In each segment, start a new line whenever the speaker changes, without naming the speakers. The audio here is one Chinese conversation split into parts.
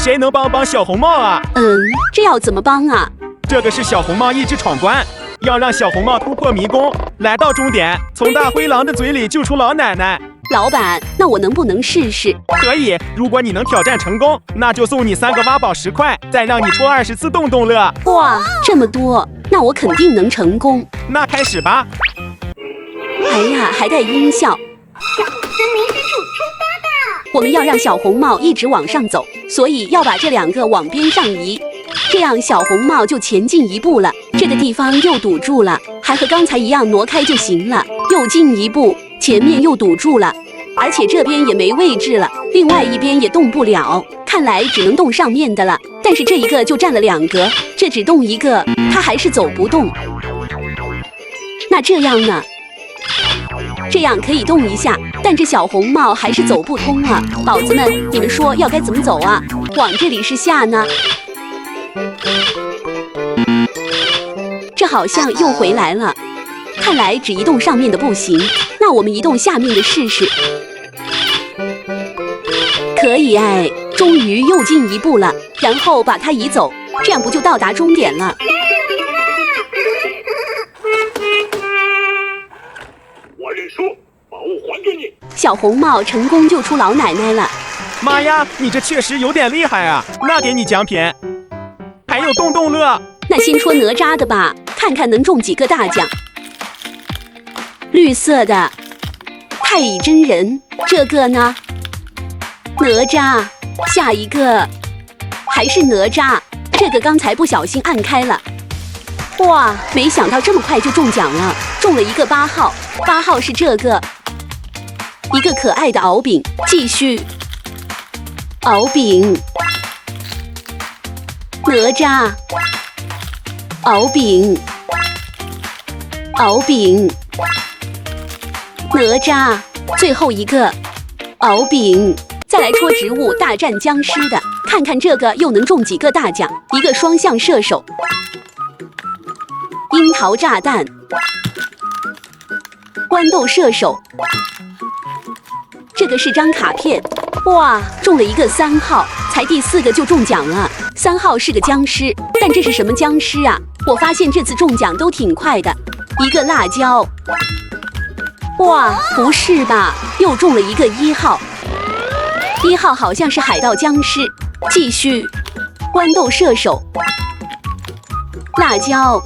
誰能幫幫小紅帽啊？
這要怎麼幫啊？
這個是小紅帽意志闖關，要讓小紅帽突破迷宮，來到終點，從大灰狼的嘴裡救出老奶奶。
老板，那我能不能試試？
可以，如果你能挑戰成功，那就送你3个挖宝10塊，再讓你戳20次洞洞樂。
哇，這麼多，那我肯定能成功。
那開始吧。
哎呀，還帶音效。
森林深處出發吧！
我們要讓小紅帽一直往上走，所以要把這2個往邊上移，這樣小紅帽就前進一步了。這個地方又堵住了，還和剛才一樣挪開就行了。又進一步，前面又堵住了，而且這邊也沒位置了，另外一邊也動不了，看來只能動上面的了。但是這一個就占了2格，這只動一個，它還是走不動。那這樣呢？這樣可以動一下，但這小紅帽還是走不通啊！寶子們，你們說要該怎麼走啊？往這裡是下呢？這好像又回來了，看來只移動上面的不行，那我們移動下面的試試。可以哎，終於又進一步了，然後把它移走，這樣不就到達終點了？
我認輸，寶物還給你。
小紅帽成功救出老奶奶了。
媽呀，你這確實有點厲害啊！那給你獎品，還有洞洞樂。
那先戳哪吒的吧，看看能中幾個大獎。綠色的太乙真人，這個呢？哪吒，下一個還是哪吒，這個剛才不小心按開了。哇，沒想到這麼快就中獎了，中了一個8號，8號是這個，一個可愛的敖丙，繼續，敖丙，哪吒，敖丙，敖丙，哪吒，最後一個，敖丙。再來戳植物大戰僵屍的，看看這個又能中幾個大獎，一個雙向射手。櫻桃炸彈，豌豆射手，這個是張卡片，哇，中了一個3號，才第4個就中獎了。3號是個僵屍，但這是什麼僵屍啊？我發現這次中獎都挺快的。一個辣椒，哇，不是吧？又中了一個1號，1號好像是海盜僵屍。繼續，豌豆射手，辣椒。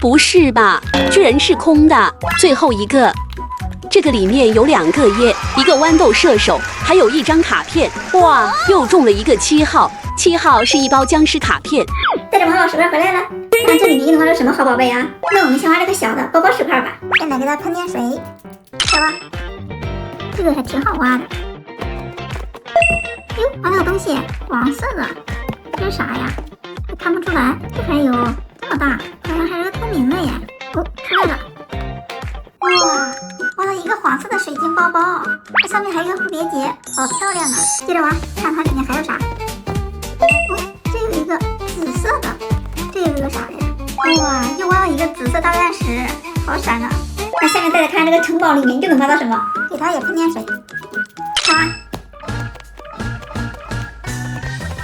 不是吧？居然是空的。最後一個，這個裡面有2個耶，一個豌豆射手，還有一張卡片。哇，又中了一個7號，7號是一包僵屍卡片。
帶着王老師回來了，看這裡面能有什麼好寶貝啊？那我們先挖這個小的，包包10塊吧。先來給它噴點水，再挖。這個還挺好挖的。喲，挖到個東西，黃色的，這是啥呀？還看不出來，這還有這麼大，好像還是個透明的耶。哦，出來了。哇，挖到一個黃色的水晶包包，它上面還有一個蝴蝶結，好漂亮啊！接着挖，看它裡面還有啥。哦，這有一個紫色的，這有一個啥呀？哇，又挖到一個紫色大鑽石，好閃啊！那下面再來看這個城堡裡面又能挖到什麼？給它也噴點水。挖。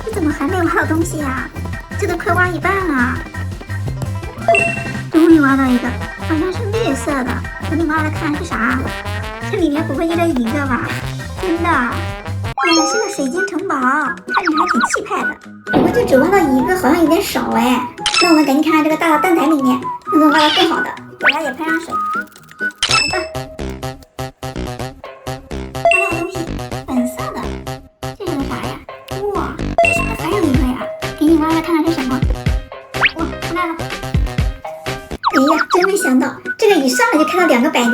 這怎麼還沒挖到東西呀？這都快挖一半了。終於挖到一個，好像是綠色的。我得挖來看是啥。這裡面不會就這一個吧？真的，原來是個水晶城堡，看着還挺氣派的。我們就只挖到一個，好像有點少哎。那我們趕緊看看這個大的蛋台裡面能不能挖到更好的，給它也噴上水。來吧。挖到東西，粉色的，這是個啥呀？哇，這是不是還有一個呀？給你挖來看看是什麼。哇，出來了。哎呀，真沒想到，這個一上來就看到2個白點，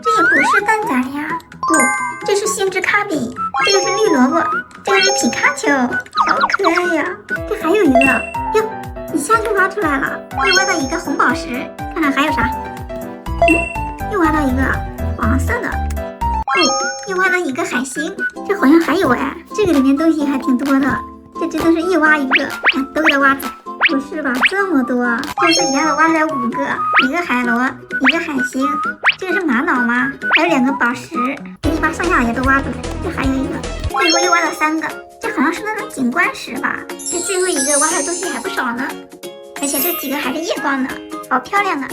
這也不是蛋仔呀。不，這是星之卡比，這個是綠蘿蔔，這個是皮卡丘，好可愛呀。這還有一個，喲，一下就挖出來了。又挖到一個紅寶石，看看還有啥。又挖到一個黃色的。又挖到一個海星，這好像還有哎，這個裡面東西還挺多的。這真的是一挖一個，都給它挖出來。不是吧，這麼多，這次一下子挖出來5個，一個海螺，一個海星，這個是瑪瑙嗎？還有2個寶石，給你把剩下的也都挖出來。這還有一個，最後又挖到3个，這好像是那種景觀石吧？這最後一個挖的東西還不少呢，而且這幾個還是夜光的，好漂亮啊！